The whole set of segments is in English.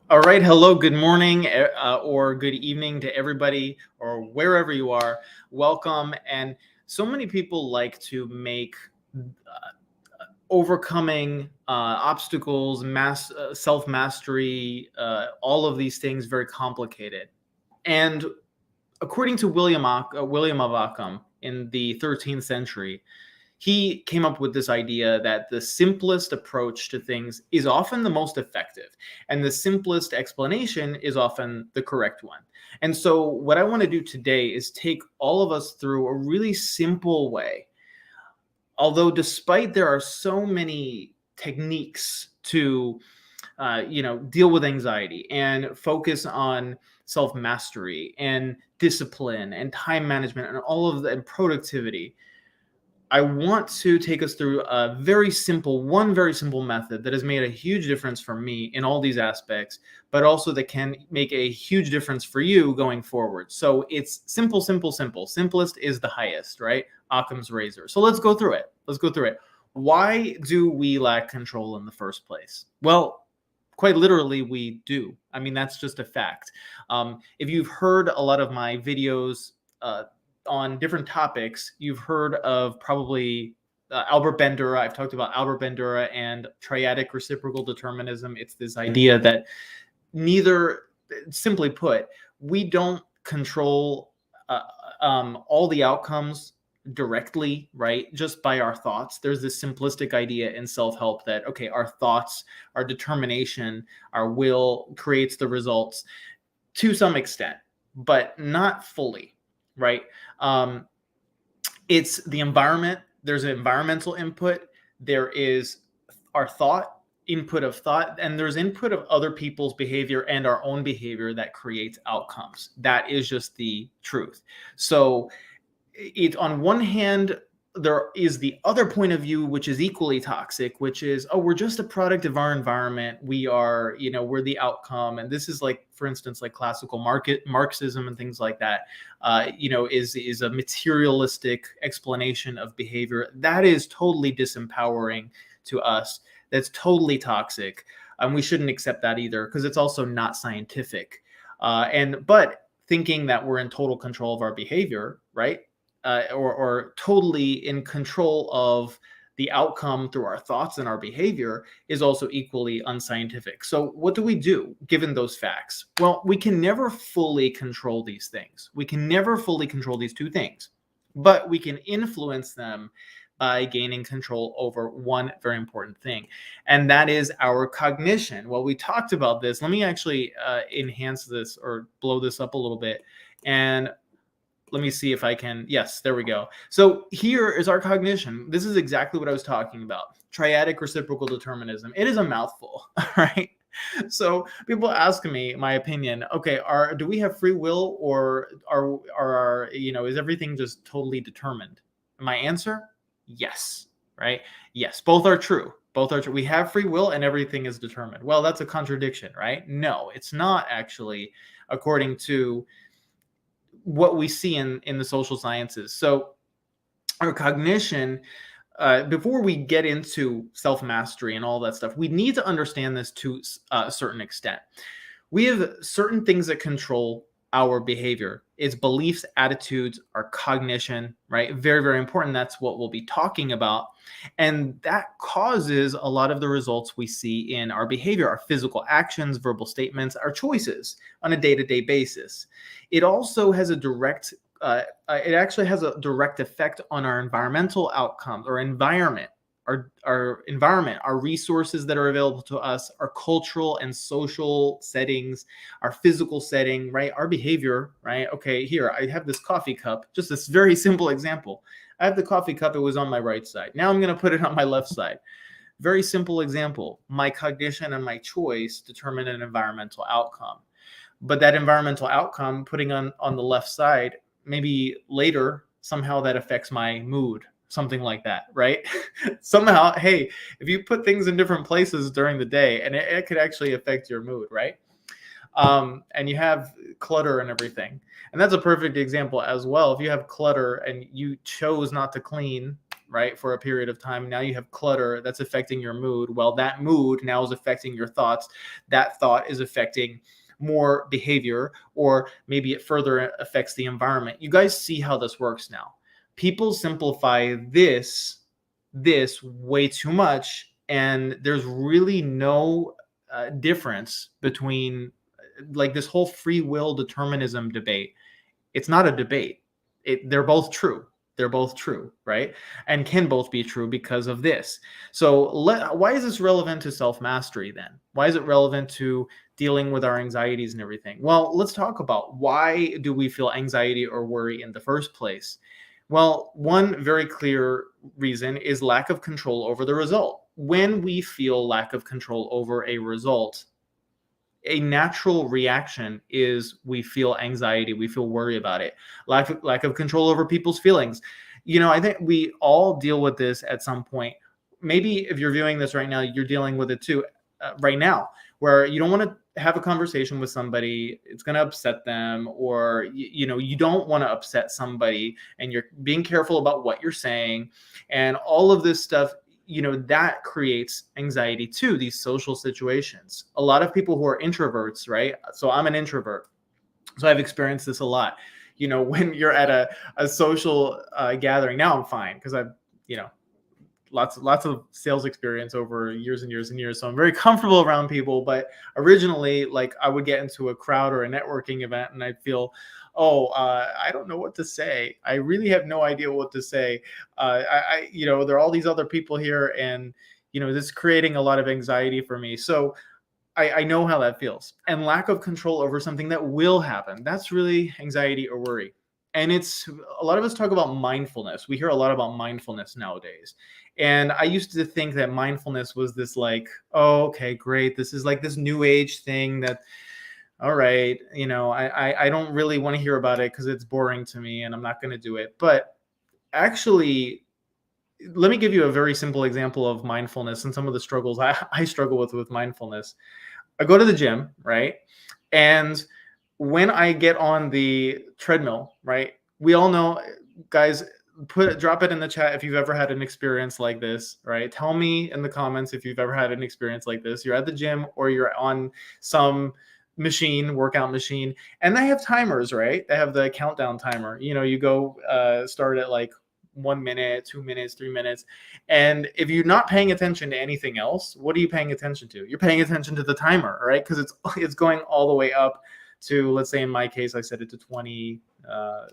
All right. Hello. Good morning or good evening to everybody or wherever you are. Welcome. And so many people like to make overcoming obstacles, self mastery, all of these things very complicated. And according to William of Ockham in the 13th century, he came up with this idea that the simplest approach to things is often the most effective, and the simplest explanation is often the correct one. And so, what I want to do today is take all of us through a really simple way. Although, despite there are so many techniques to deal with anxiety and focus on self mastery and discipline and time management and all of that and productivity, I want to take us through one very simple method that has made a huge difference for me in all these aspects, but also that can make a huge difference for you going forward. So it's simple, simple, simple. Simplest is the highest, right? Occam's razor. So let's go through it. Why do we lack control in the first place? Well, quite literally, we do. I mean, that's just a fact. If you've heard a lot of my videos, on different topics, you've heard of probably Albert Bandura. I've talked about Albert Bandura and triadic reciprocal determinism. It's this idea that simply put, we don't control all the outcomes directly, right? Just by our thoughts. There's this simplistic idea in self-help that, okay, our thoughts, our determination, our will creates the results to some extent, but not fully. Right? It's the environment. There's an environmental input. There is our input of thought, and there's input of other people's behavior and our own behavior that creates outcomes. That is just the truth. So on one hand, there is the other point of view, which is equally toxic, which is, oh, we're just a product of our environment. We are, we're the outcome. And this is like, for instance, like classical Marxism and things like that, is a materialistic explanation of behavior. That is totally disempowering to us. That's totally toxic. And we shouldn't accept that either, because it's also not scientific. But thinking that we're in total control of our behavior, right? Or totally in control of the outcome through our thoughts and our behavior is also equally unscientific. So what do we do given those facts? Well, we can never fully control these things. We can never fully control these two things, but we can influence them by gaining control over one very important thing, and that is our cognition. Well, we talked about this. Let me actually enhance this or blow this up a little bit, and let me see if I can. Yes, there we go. So here is our cognition. This is exactly what I was talking about. Triadic reciprocal determinism. It is a mouthful, right? So people ask me my opinion. Okay, do we have free will, or is everything just totally determined? My answer, yes, right? Yes, both are true. Both are true. We have free will and everything is determined. Well, that's a contradiction, right? No, it's not actually, according to what we see in the social sciences. So our cognition, before we get into self-mastery and all that stuff, we need to understand this to a certain extent. We have certain things that control our behavior. It's beliefs, attitudes, our cognition, right? Very, very important. That's what we'll be talking about. And that causes a lot of the results we see in our behavior, our physical actions, verbal statements, our choices on a day-to-day basis. It also has it actually has a direct effect on our environmental outcomes or environment. Our environment, our resources that are available to us, our cultural and social settings, our physical setting, right? Our behavior, right? Okay, here, I have this coffee cup, just this very simple example. I have the coffee cup, it was on my right side. Now I'm going to put it on my left side. Very simple example. My cognition and my choice determine an environmental outcome. But that environmental outcome, putting on the left side, maybe later, somehow that affects my mood. Something like that, right? Somehow, hey, if you put things in different places during the day, and it could actually affect your mood, right? And you have clutter and everything. And that's a perfect example as well. If you have clutter and you chose not to clean, right, for a period of time. Now you have clutter that's affecting your mood. Well, that mood now is affecting your thoughts. That thought is affecting more behavior, or maybe it further affects the environment. You guys see how this works now. People simplify this way too much, and there's really no difference between like this whole free will determinism debate. It's not a debate. They're both true. They're both true, right? And can both be true because of this. So why is this relevant to self-mastery then? Why is it relevant to dealing with our anxieties and everything? Well, let's talk about why do we feel anxiety or worry in the first place? Well, one very clear reason is lack of control over the result. When we feel lack of control over a result, a natural reaction is we feel anxiety, we feel worry about it, lack of control over people's feelings. I think we all deal with this at some point. Maybe if you're viewing this right now, you're dealing with it too, right now, where you don't want to have a conversation with somebody, it's going to upset them, or you don't want to upset somebody, and you're being careful about what you're saying, and all of this stuff. That creates anxiety too, these social situations. A lot of people who are introverts, right? So I'm an introvert. So I've experienced this a lot. When you're at a social gathering, now I'm fine because I've, lots of sales experience over years and years and years. So I'm very comfortable around people. But originally, like, I would get into a crowd or a networking event and I'd feel, I don't know what to say. I really have no idea what to say. There are all these other people here, and this is creating a lot of anxiety for me. So I know how that feels. And lack of control over something that will happen, that's really anxiety or worry. And it's, a lot of us talk about mindfulness. We hear a lot about mindfulness nowadays. And I used to think that mindfulness was this like, oh, okay, great. This is like this new age thing that, all right, I don't really want to hear about it because it's boring to me and I'm not going to do it. But actually, let me give you a very simple example of mindfulness and some of the struggles I struggle with mindfulness. I go to the gym, right? And when I get on the treadmill, right? We all know, guys, drop it in the chat if you've ever had an experience like this, right? Tell me in the comments if you've ever had an experience like this. You're at the gym or you're on some workout machine, and they have timers, right? They have the countdown timer. You go start at like 1 minute, 2 minutes, 3 minutes. And if you're not paying attention to anything else, what are you paying attention to? You're paying attention to the timer, right? Because it's going all the way up to, let's say in my case, I set it to 20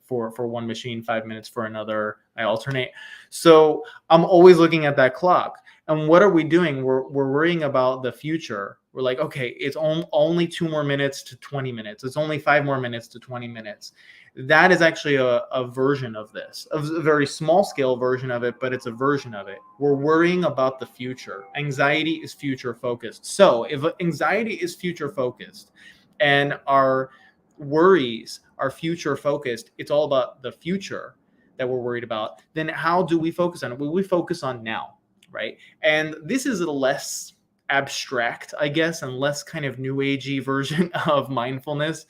for one machine, 5 minutes for another. I alternate. So I'm always looking at that clock. And what are we doing? We're worrying about the future. We're like, okay, it's only 2 more minutes to 20 minutes. It's only 5 more minutes to 20 minutes. That is actually a version of this, a very small scale version of it, but it's a version of it. We're worrying about the future. Anxiety is future focused. So if anxiety is future focused and our worries are future focused, it's all about the future that we're worried about, then how do we focus on it? Well, we focus on now, right? And this is a less abstract, I guess, and less kind of new agey version of mindfulness.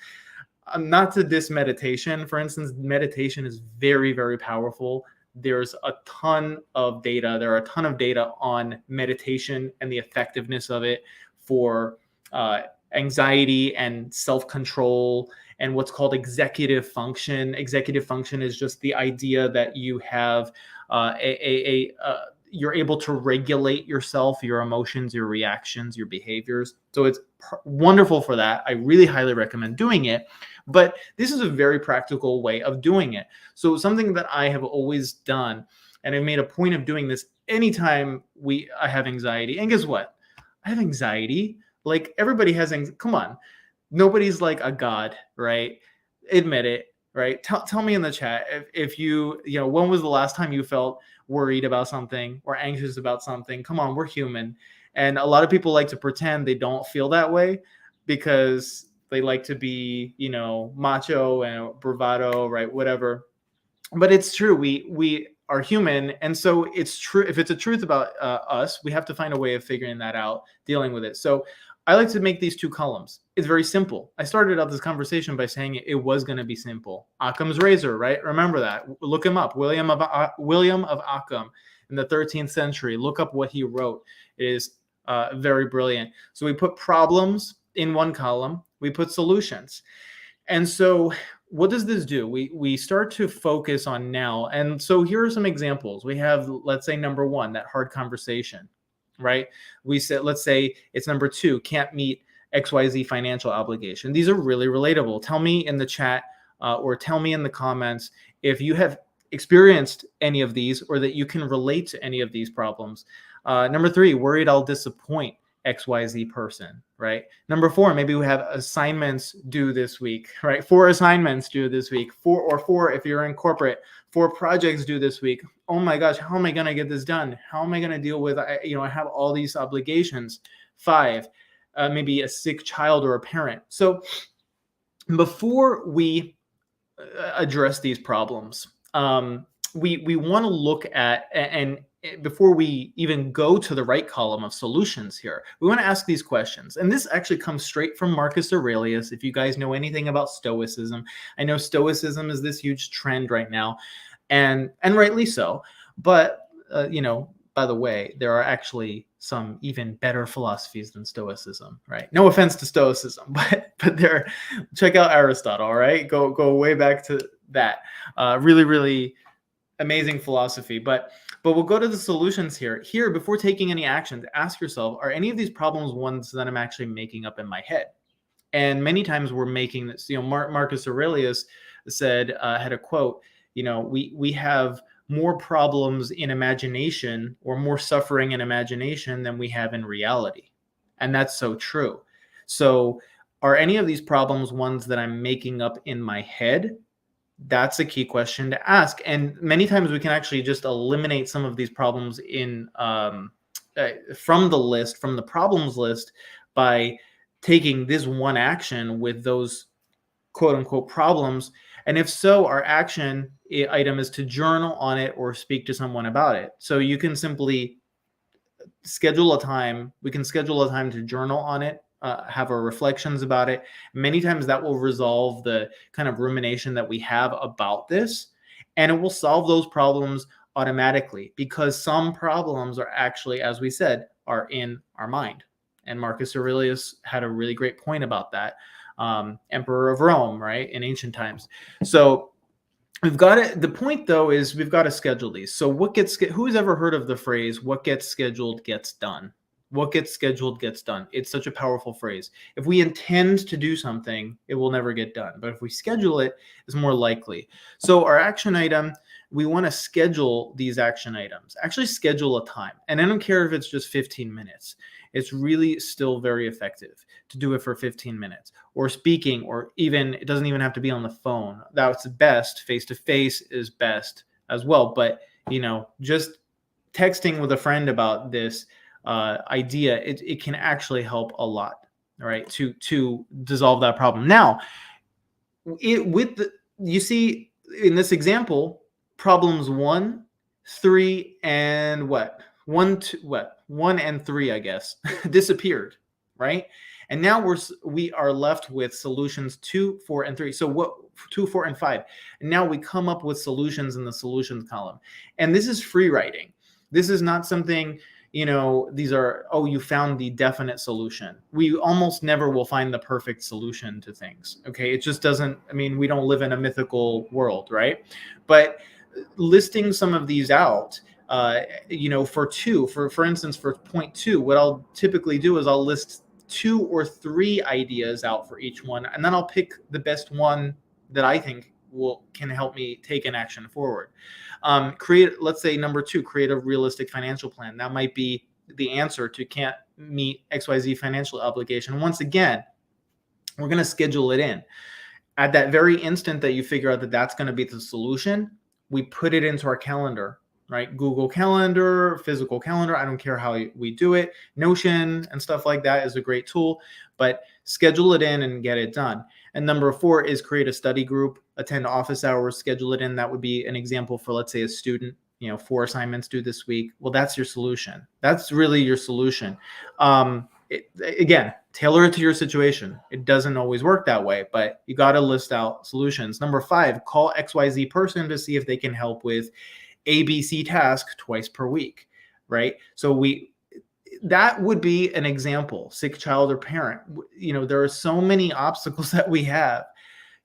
Not to diss meditation. For instance, meditation is very, very powerful. There's a ton of data. There are a ton of data on meditation and the effectiveness of it for anxiety and self-control and what's called executive function. Executive function is just the idea that you have you're able to regulate yourself, your emotions, your reactions, your behaviors. So it's wonderful for that. I really highly recommend doing it. But this is a very practical way of doing it. So something that I have always done, and I've made a point of doing this anytime I have anxiety. And guess what? I have anxiety. Like, everybody has anxiety. Come on. Nobody's like a god, right? Admit it, right? Tell me in the chat if when was the last time you felt worried about something or anxious about something? Come on, we're human. And a lot of people like to pretend they don't feel that way because they like to be, macho and bravado, right? Whatever. But it's true. We are human. And so it's true. If it's a truth about us, we have to find a way of figuring that out, dealing with it. So I like to make these two columns. It's very simple. I started out this conversation by saying it was going to be simple. Occam's razor, right? Remember that. Look him up. William of Occam in the 13th century. Look up what he wrote. It is very brilliant. So we put problems in one column. We put solutions. And so what does this do? We start to focus on now. And so here are some examples. We have, let's say, number one, that hard conversation, right? We said, let's say it's number two, can't meet XYZ financial obligation. These are really relatable. Tell me in the chat or tell me in the comments if you have experienced any of these or that you can relate to any of these problems. Number three, worried I'll disappoint XYZ person, right? Number four, maybe we have assignments due this week, right? 4 assignments due this week, four if you're in corporate, 4 projects due this week. Oh my gosh, how am I going to get this done? How am I going to deal with, I have all these obligations. 5, maybe a sick child or a parent. So before we address these problems, we want to look at, and before we even go to the right column of solutions here, we want to ask these questions. And this actually comes straight from Marcus Aurelius. If you guys know anything about Stoicism, I know Stoicism is this huge trend right now, and rightly so. But, by the way, there are actually some even better philosophies than Stoicism, right? No offense to Stoicism, but check out Aristotle, all right? Go way back to that. Really, really amazing philosophy. But we'll go to the solutions here. Here, before taking any actions, ask yourself, are any of these problems ones that I'm actually making up in my head? And many times we're making this, Marcus Aurelius said, had a quote, we have more problems in imagination or more suffering in imagination than we have in reality. And that's so true. So are any of these problems ones that I'm making up in my head? That's a key question to ask. And many times we can actually just eliminate some of these problems from the problems list by taking this one action with those quote unquote problems. And if so, our action item is to journal on it or speak to someone about it. So you can simply schedule a time. We can schedule a time to journal on it, have our reflections about it. Many times that will resolve the kind of rumination that we have about this, and it will solve those problems automatically, because some problems are actually, as we said, are in our mind. And Marcus Aurelius had a really great point about that. Emperor of Rome, right, in ancient times. So we've got it. The point, though, is we've got to schedule these. So who's ever heard of the phrase, what gets scheduled gets done? What gets scheduled gets done. It's such a powerful phrase. If we intend to do something, it will never get done. But if we schedule it, it's more likely. So our action item, we want to schedule these action items. Actually schedule a time. And I don't care if it's just 15 minutes. It's really still very effective to do it for 15 minutes. Or speaking, or even, it doesn't even have to be on the phone. That's best. Face-to-face is best as well. But, just texting with a friend about this idea, it can actually help a lot, all right, to dissolve that problem. Now, you see in this example, problems 1, 3, and 1 and 3, I guess, disappeared, right? And now we are left with solutions 2, 4, and 3. So what 2, 4, and 5? And now we come up with solutions in the solutions column. And this is free writing. This is not something, these are, you found the definite solution. We almost never will find the perfect solution to things. Okay. It just doesn't, we don't live in a mythical world, right? But listing some of these out, for instance, for point 2, what I'll typically do is I'll list 2 or 3 ideas out for each one, and then I'll pick the best one that I think can help me take an action forward. Let's say number 2, create a realistic financial plan. That might be the answer to can't meet XYZ financial obligation. Once again, we're going to schedule it in. At that very instant that you figure out that that's going to be the solution, we put it into our calendar, right? Google Calendar, physical calendar. I don't care how we do it. Notion and stuff like that is a great tool, but schedule it in and get it done. And number 4 is create a study group, attend office hours, schedule it in. That would be an example for, let's say, a student, 4 assignments due this week. Well, that's your solution. That's really your solution. Again, Tailor it to your situation. It doesn't always work that way, but you got to list out solutions. Number 5, call XYZ person to see if they can help with ABC task twice per week, right? So that would be an example. Sick child or parent. There are so many obstacles that we have.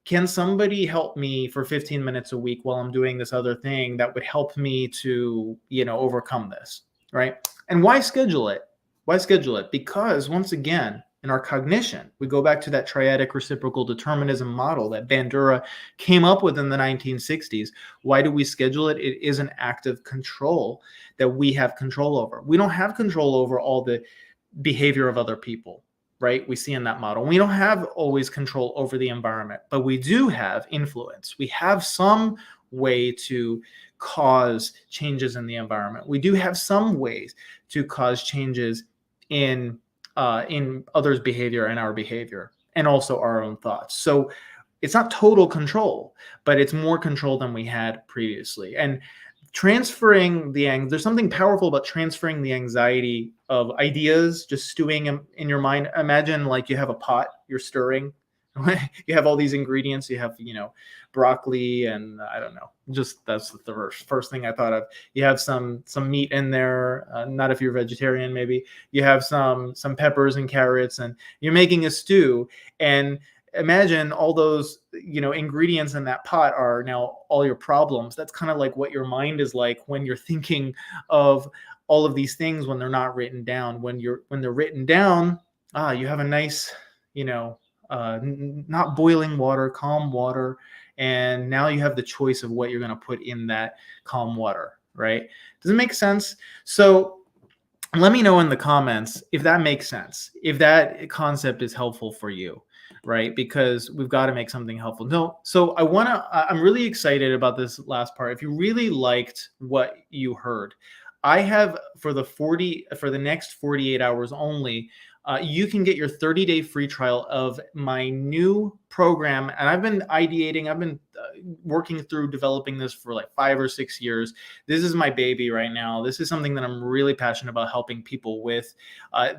Can somebody help me for 15 minutes a week while I'm doing this other thing that would help me to, overcome this, right? And why schedule it? Why schedule it? Because once again, in our cognition, we go back to that triadic reciprocal determinism model that Bandura came up with in the 1960s. Why do we schedule it? It is an act of control that we have control over. We don't have control over all the behavior of other people, right? We see in that model. We don't have always control over the environment, but we do have influence. We have some way to cause changes in the environment. We do have some ways to cause changes in others' behavior and our behavior, and also our own thoughts. So it's not total control, but it's more control than we had previously. And there's something powerful about transferring the anxiety of ideas just stewing in your mind. Imagine like you have a pot, you're stirring. You have all these ingredients. You have, broccoli and I don't know. Just that's the first thing I thought of. You have some meat in there. Not if you're vegetarian, maybe. You have some peppers and carrots, and you're making a stew. And imagine all those, ingredients in that pot are now all your problems. That's kind of like what your mind is like when you're thinking of all of these things when they're not written down. When they're written down, you have a nice, not boiling water, calm water. And now you have the choice of what you're going to put in that calm water, right? Does it make sense? So let me know in the comments if that makes sense, if that concept is helpful for you, right? Because we've got to make something helpful. No, so I'm really excited about this last part. If you really liked what you heard, I have for the next 48 hours only, you can get your 30-day free trial of my new program. And I've been working through developing this for like 5 or 6 years. This is my baby right now. This is something that I'm really passionate about helping people with.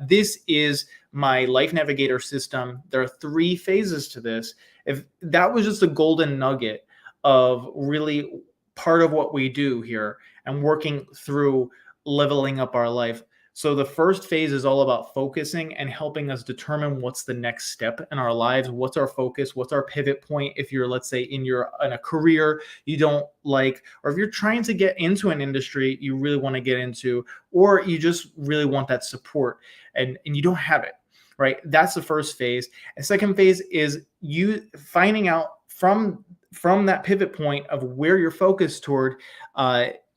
This is my Life Navigator system. There are 3 phases to this. If that was just a golden nugget of really part of what we do here and working through leveling up our life. So the first phase is all about focusing and helping us determine what's the next step in our lives. What's our focus? What's our pivot point? If you're, let's say, in a career you don't like, or if you're trying to get into an industry you really want to get into, or you just really want that support and you don't have it, right? That's the first phase. And second phase is you finding out from that pivot point of where you're focused toward,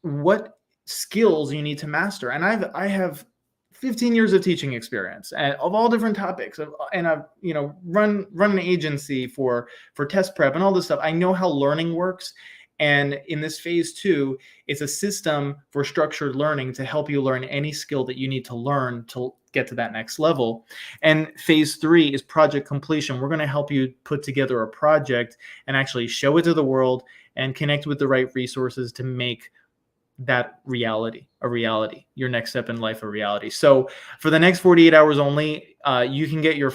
what skills you need to master. And I have 15 years of teaching experience and of all different topics, and I've run an agency for test prep and all this stuff. I know how learning works. And in this phase 2, it's a system for structured learning to help you learn any skill that you need to learn to get to that next level. And phase 3 is project completion. We're going to help you put together a project and actually show it to the world and connect with the right resources to make that a reality, your next step in life a reality. So for the next 48 hours only, you can get your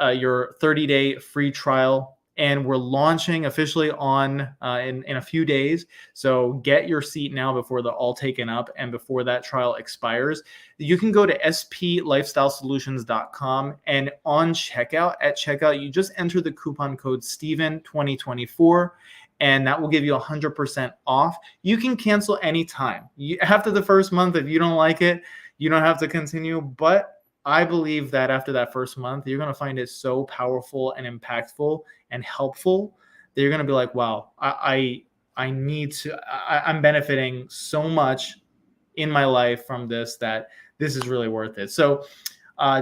30-day free trial, and we're launching officially in a few days. So get your seat now before they're all taken up and before that trial expires. You can go to splifestylesolutions.com, and at checkout, you just enter the coupon code Steven2024. And that will give you 100% off. You can cancel anytime. After the first month, if you don't like it, you don't have to continue. But I believe that after that first month, you're going to find it so powerful and impactful and helpful that you're going to be like, wow, I'm benefiting so much in my life from this that this is really worth it. So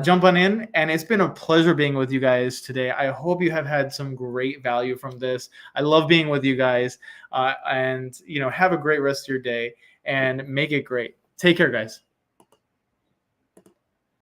jump on in, and it's been a pleasure being with you guys today. I hope you have had some great value from this. I love being with you guys, and have a great rest of your day and make it great. Take care, guys.